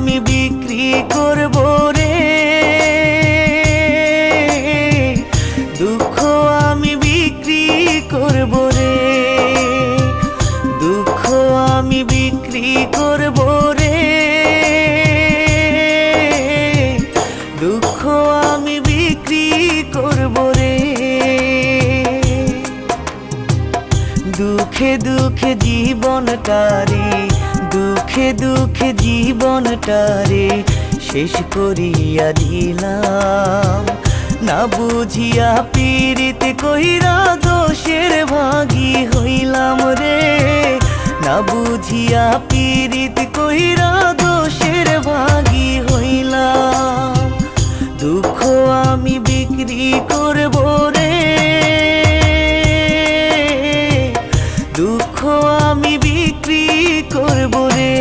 আমি বিক্রি করব রে, দুঃখ আমি বিক্রি করব রে, দুঃখ আমি বিক্রি করব রে, দুঃখ আমি বিক্রি করব রে। দুঃখে দুঃখে জীবনটারে, দুঃখে দুঃখে জীবনটারে শেষ করিয়া দিলাম, না বুঝিয়া পীড়িত কইরা দোষের ভাগী হইলাম রে, না বুঝিয়া পীড়িত কইরা দোষের ভাগী হইলাম। দুঃখ আমি বিক্রি করব রে, দুঃখ আমি বিক্রি করব রে।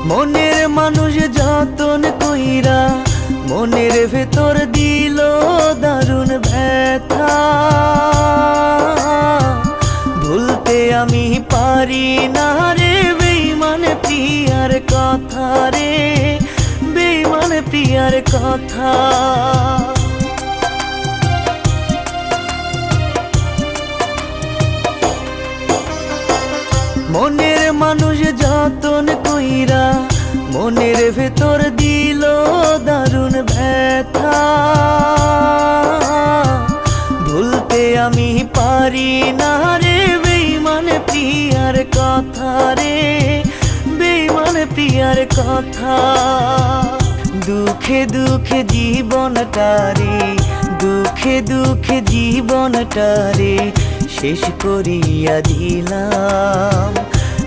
মনের মানুষ যতন কইরা মনের ভেতর দিল দারুণ ব্যথা, ভুলতে আমি পারি না রে বেঈমান প্রিয়ার কথা রে, বেঈমান প্রিয়ার কথা। মনের মানুষ যতন কইরা মনের ভেতর দিল দারুণ ব্যথা, ভুলতে আমি পারি না রে বেঈমান প্রিয়ার কথা রে, বেঈমান প্রিয়ার কথা। দুঃখে দুঃখে জীবনটারে, দুঃখে দুঃখে জীবনটারে শেষ করিয়া দিলাম,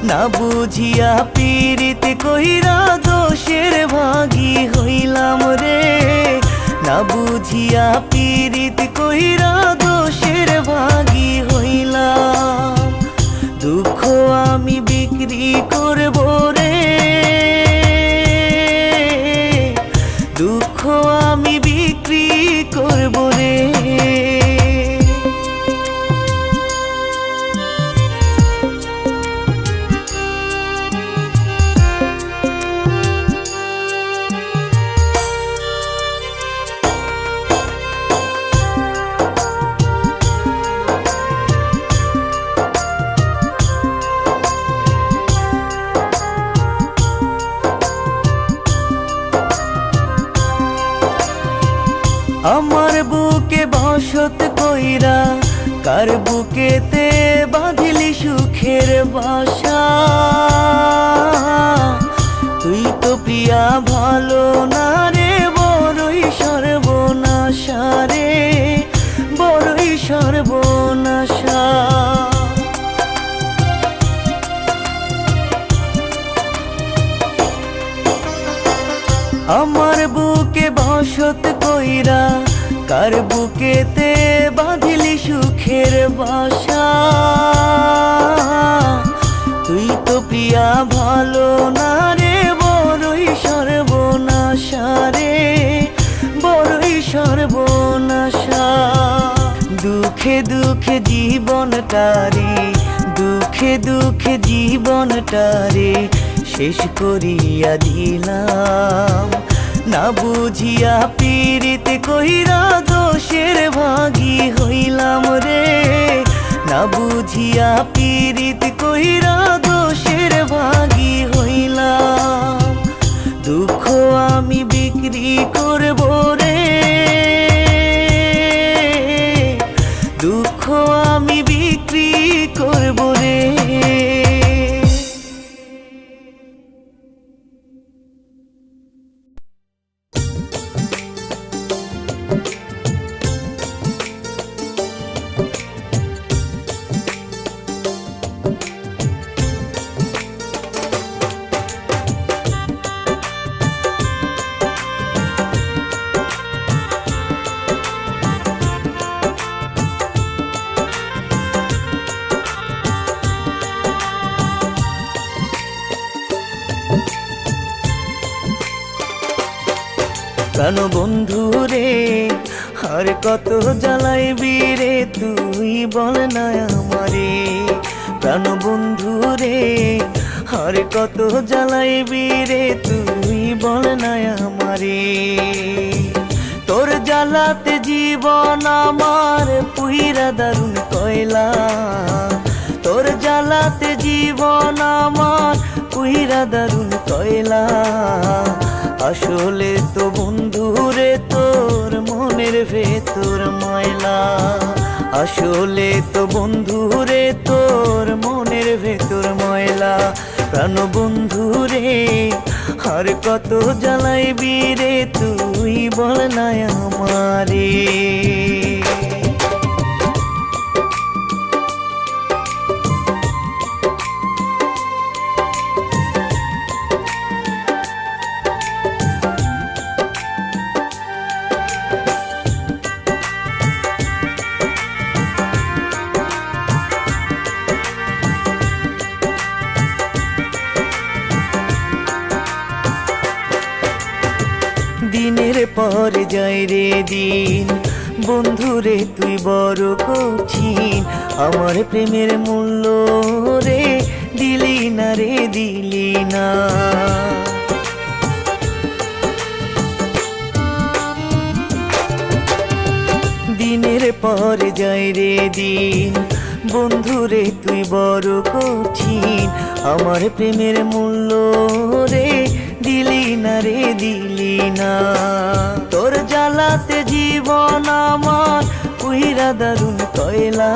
না বুঝিয়া পীড়িত কইরা দোষের ভাগী হইলাম রে, না বুঝিয়া পীড়িত কইরা দোষের ভাগী হইলাম। দুঃখ আমি বিক্রি করব রে, দুঃখ আমি বিক্রি করব রে। আমার বুকে বসত কইরা কার বুকেতে বাঁধিলি সুখের বাসা, তুই তো প্রিয়া ভালো না রে বড়ই সর্বনাশা রে, বড়ই সর্বনাশা। আমার বুকে বসত কইরা কার বুকেতে বাঁধিলি সুখের বাসা, তুই তো প্রিয়া ভালো না রে বড়ই সর্বনাশা রে, বড়ই সর্বনাশা। দুঃখে দুঃখে জীবনটারে, দুঃখে দুঃখে জীবনটারে শেষ করিয়া দিলাম, না বুঝিয়া পীড়িত কইরা দোষের ভাগী হইলাম রে, না বুঝিয়া পীড়িত কইরা দোষের ভাগী হইলাম। দুঃখ আমি বিক্রি করব রে, দুঃখ আমি বিক্রি করব রে। প্রাণ বন্ধু রে আর কত জ্বালাইবি রে তুই বল না আমারে প্রাণ বন্ধু রে আর কত জ্বালাইবি রে তুই বল না আমারে তোর জ্বালাতে জীবন আমার পুইরা দারুণ কয়লা তোর জ্বালাতে জীবন আমার পুইরা দারুণ কয়লা আসলে তো বন্ধু রে তোর মনের ভেতর ময়লা আসলে তো বন্ধু রে তোর মনের ভেতর ময়লা প্রাণ বন্ধু রে আর কত জ্বালাইবি রে তুই বল না আমারে দিনের পর যায় রে দিন বন্ধুরে তুই বড় কঠিন আমার প্রেমের মূল্য রে দিলি না রে দিলি না দিনের পর যায় রে দিন বন্ধুরে তুই বড় কঠিন আমার প্রেমের মূল্য রে দিলি না রে দিলি না তোর জ্বালাতে জীবন আমার পুইরা দারুণ কয়লা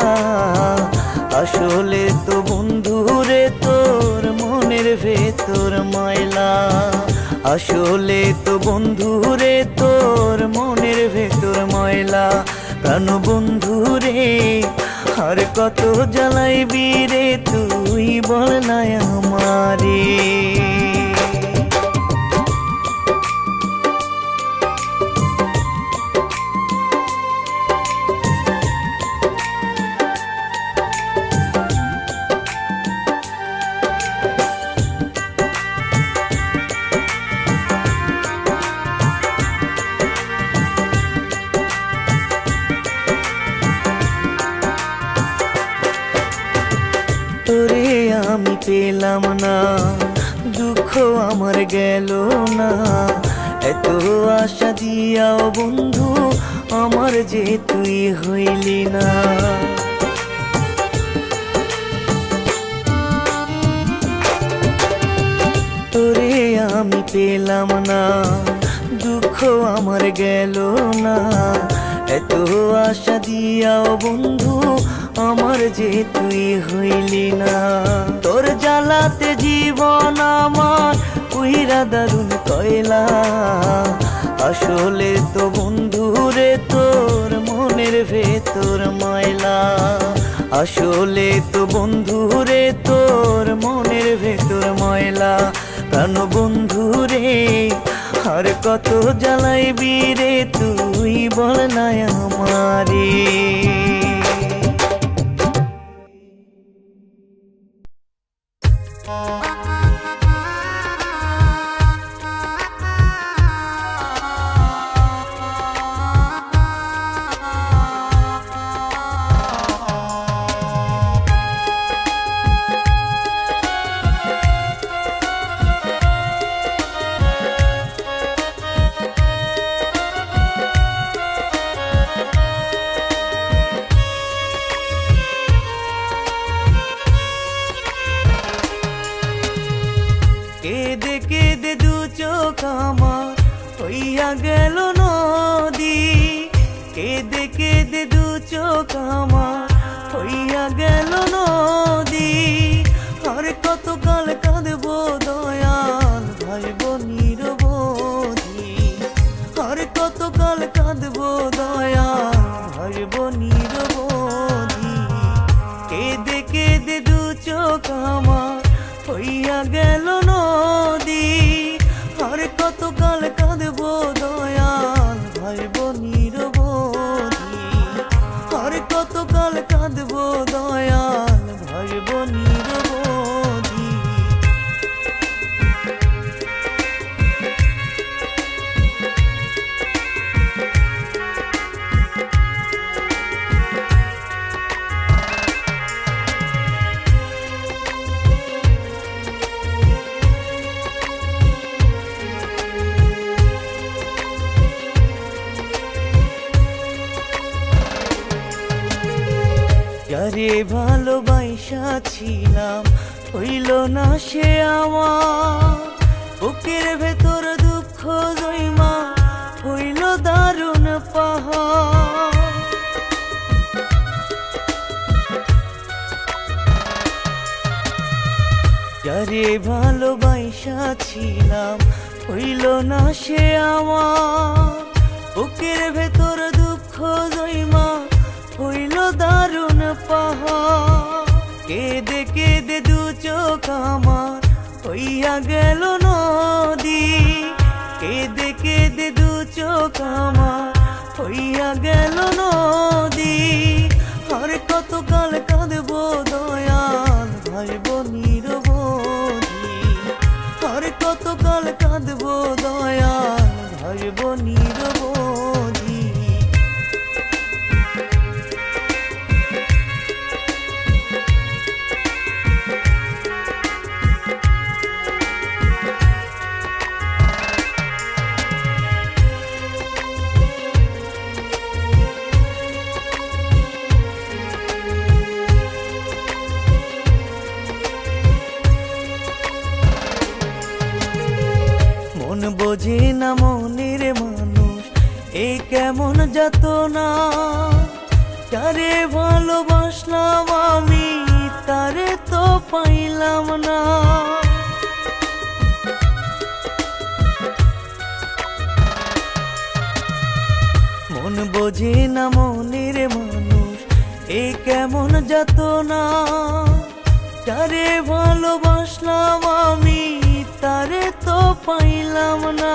আসলে তো বন্ধু রে তোর মনের ভেতর ময়লা আসলে তো বন্ধু রে তোর মনের ভেতর ময়লা প্রাণ বন্ধু রে আর কত জ্বালাইবি রে তুই বল না আমারে তোরে আমি পেলাম না দুঃখ আমার গেল না এত আশা দিয়াও বন্ধু আমার যে তুই হইলি না তোরে আমি পেলাম না দুঃখ আমার গেল না এত আশা দিয়াও বন্ধু আমার যে তুই হইলি না তোর জ্বালাতে জীবন আমার পুইরা দারুণ কয়লা আসলে তো বন্ধু রে তোর মনের ভেতর ময়লা আসলে তো বন্ধু রে তোর মনের ভেতর ময়লা প্রাণ বন্ধু রে আর কত জ্বালাইবি রে তুই বল না আমারে কেদে কেদে দু চোখ আমার হইয়া গেল নদী কেদে কেদে দু চোখ আমার হইয়া গেল নদী আর কত কাল কাঁদবো দয়াল ভাইব নিরবধি আর কত কাল কাঁদবো দয়াল ভাইব নিরবধি কেদে কেদে দু চোখ আমার হইয়া গেল নদী আর কত কাল কাঁদবো দয়াল ভাইব নিরবধি আর কত কাল কাঁদবো দয়াল ভাইব নিরবধি যারে ভালোবাসা ছিলাম হইল না সে আমার, বুকের ভেতর দুঃখ জৈমা হইল দারুণ পাহাড়। যারে ভালোবাসা ছিলাম হইল না সে আমার, বুকের ভেতর দুঃখ জৈমা হইল দারুণ পাহাড়। কেঁদে কেঁদে দু চোখ আমার হইয়া গেল নদী, কেঁদে কেঁদে দু চোখ আমার হইয়া গেল নদী। আর কতকাল কাঁদবো দয়াল ভাইব নিরবধি, আর কতকাল কাঁদবো দয়াল ভাইব নিরবধি। মন বোঝে না মনের মানুষ এই কেমন যাতনা, যারে ভালোবাসলাম আমি তারে তো পাইলাম না। মন বোঝে না মনের মানুষ এই কেমন যাতনা, যারে ভালোবাসলাম আমি তারে তো পাইলাম না।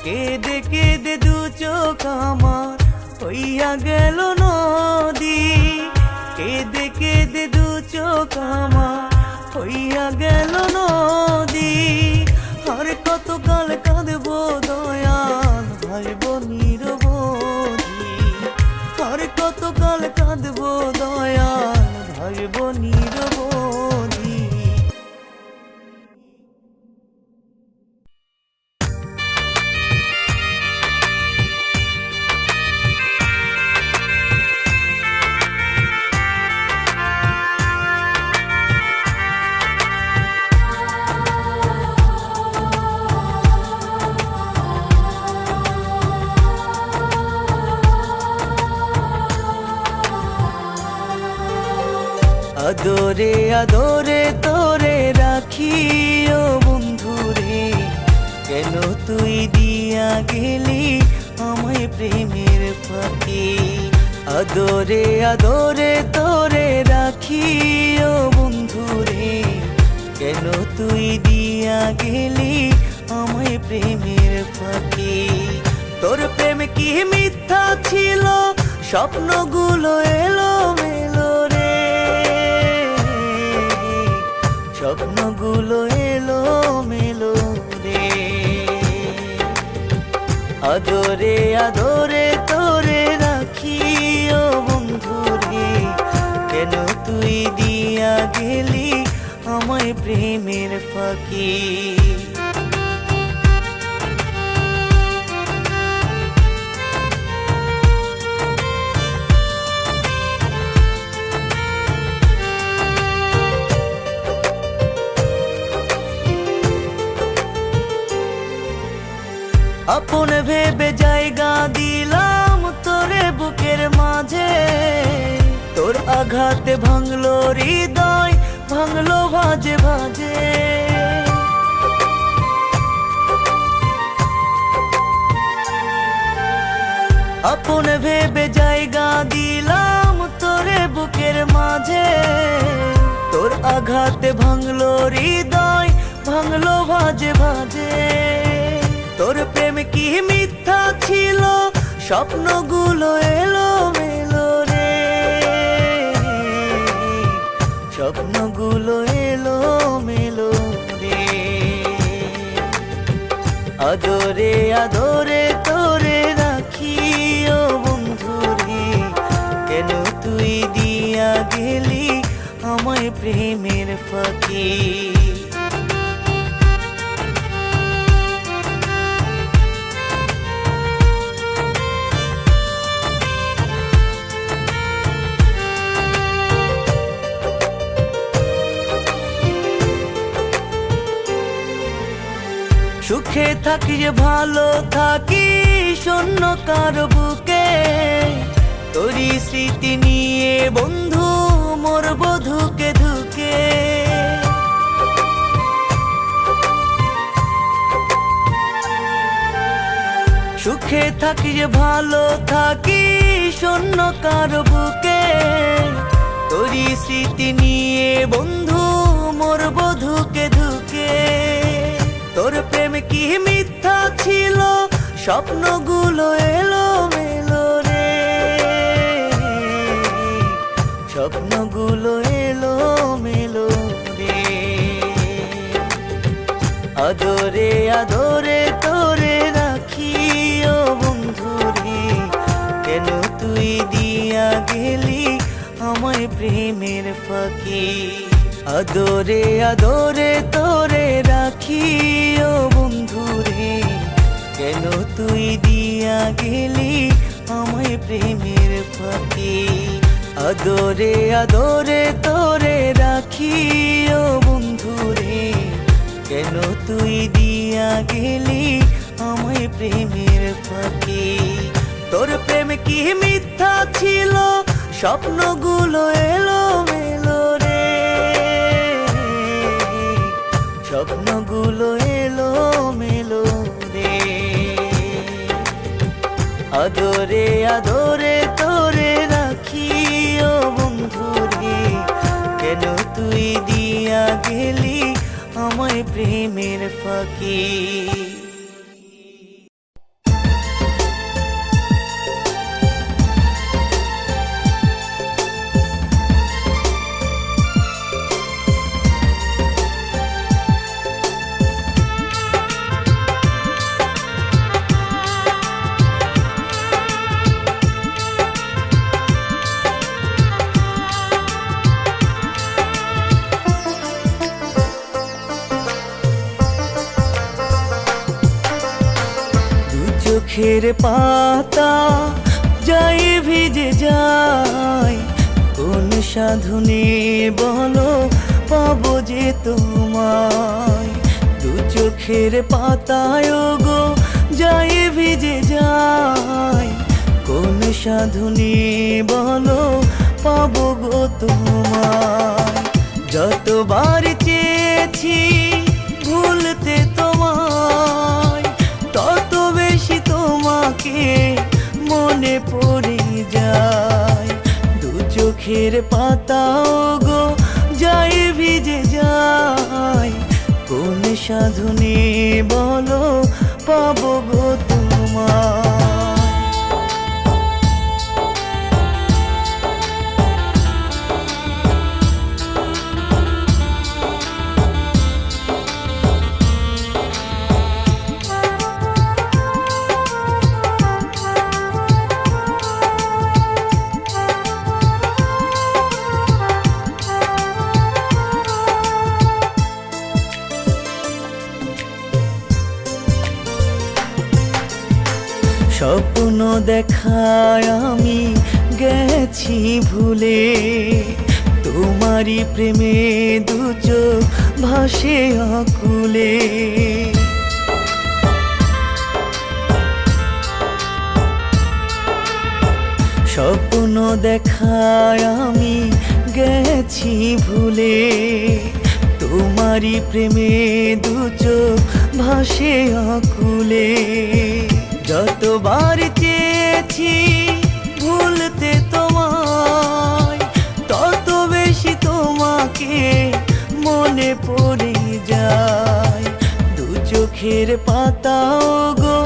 কেঁদে কেঁদে দু চোখ আমার হইয়া গেল নদী, কেঁদে কেঁদে দু চোখ আমার হইয়া গেল নদী। আর কতকাল কাঁদবো দয়াল ভাইব নিরবধি, আর কতকাল কাঁদবো দয়াল ভাইব নিরবধি। আদরে আদরে তোরে রাখি ও বন্ধুরে, কেন তুই দিয়া গেলি আমায় প্রেমের ফাঁকি। আদরে আদরে তোরে রাখি ও বন্ধুরে, কেন তুই দিয়া গেলি আমায় প্রেমের ফাঁকি। তোর প্রেম কি মিথ্যা ছিল, স্বপ্নগুলো এলো মেলো রে, স্বপ্নগুলো এলো মেলো রে। আদরে আদরে তোরে রাখি ও বন্ধুরে, কেন তুই দিয়া গেলি আমায় প্রেমের ফাঁকি। আপন ভেবে জায়গা দিলাম তোরে বুকের মাঝে, তোর আঘাতে ভাঙলো হৃদয় ভাঙলো ভাজে ভাজে। আপন ভেবে জায়গা দিলাম তোরে বুকের মাঝে, তোর আঘাতে ভাঙলো হৃদয় ভাঙলো ভাজে ভাজে। তোর প্রেম কি মিথ্যা ছিল, স্বপ্নগুলো এলো মেলো রে, স্বপ্নগুলো এলো মেলো রে। আদরে আদরে তোরে রাখি ও বন্ধুরে, কেন তুই দিয়া গেলি আমায় প্রেমের ফাঁকি। সুখে থাকি যে ভালো থাকি শূন্য কারো বুকে, তোরই স্মৃতি নিয়ে বন্ধু মরব ধুকে ধুকে। সুখে থাকি যে ভালো থাকি শূন্য কারো বুকে, তোরই স্মৃতি নিয়ে বন্ধু মরব ধুকে ধুকে। তোর প্রেম কি মিথ্যা ছিল, স্বপ্নগুলো এলো মেলো রে, স্বপ্নগুলো এলো মেলো রে। আদরে আদরে তোরে রাখি ও বন্ধু রে, কেন তুই দিয়া গেলি আমায় প্রেমের ফাঁকি। আদরে আদরে তোরে রাখি ও বন্ধু রে, কেন তুই দিয়া গেলি আমায় প্রেমের ফাঁকি। আদরে আদরে তোরে রাখি ও বন্ধু রে, কেন তুই দিয়া গেলি আমায় প্রেমের ফাঁকি। তোর প্রেম কি মিথ্যা ছিল, স্বপ্নগুলো এলো মেলো রে, স্বপ্নগুলো এলো মেলো রে। আদরে আদরে তোরে রাখি ও বন্ধু রে, কেন তুই দিয়া গেলি আমায় প্রেমের ফাঁকি। চোখের পাতা যায় ভিজে যায়, কোন সাধনে বলো পাবো যে তোমায়। দু চোখের পাতায় গো যায় ভিজে যায়, কোন সাধনে বলো পাবো গো তোমায়। যতবার চেয়েছি ভুলতে তোমায়, তত বেশি তোমাকে মনে পড়ে যায়। দু চোখের পাতাও গো যায় ভিজে যায়, কোন সাধনে বলো পাবো গো তোমায়। স্বপ্ন দেখায় আমি গেছি ভুলে, তোমারই প্রেমে দু চোখ ভাসে আকুলে। স্বপ্ন দেখায় আমি গেছি ভুলে, তোমারই প্রেমে দু চোখ ভাসে আকুলে। যতবার চেয়েছি ভুলতে তোমায়, তত বেশি তোমাকে মনে পড়ে যায়। দু চোখের পাতাও গো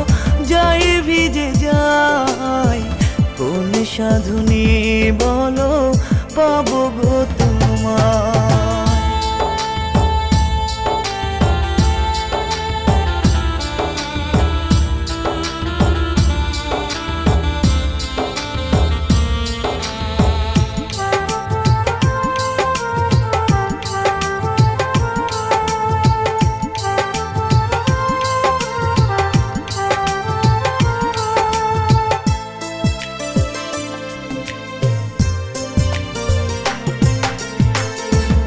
যায় ভিজে যায়, কোন সাধনে বলো পাবো গো তোমায়।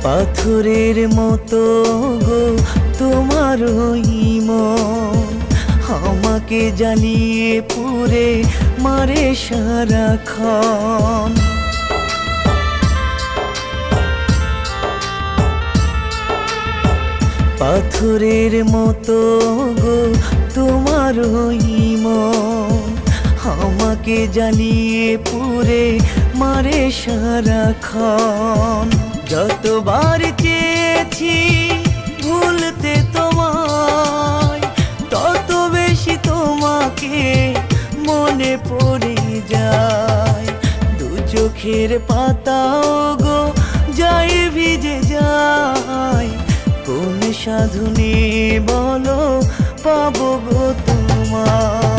পাথরের মতো গো তোমার ওই মন আমাকে জ্বালিয়ে পুড়ে মারে সারাক্ষণ। পাথরের মতো গো তোমার ওই মন আমাকে জ্বালিয়ে পুড়ে মারে সারাক্ষণ। যতবার চেয়েছি ভুলতে তোমায় তত বেশি তোমাকে মনে পড়ে যায়। দু চোখের পাতাও গো যায় ভিজে যায়। কোন সাধনে বলো পাবো গো তোমায়।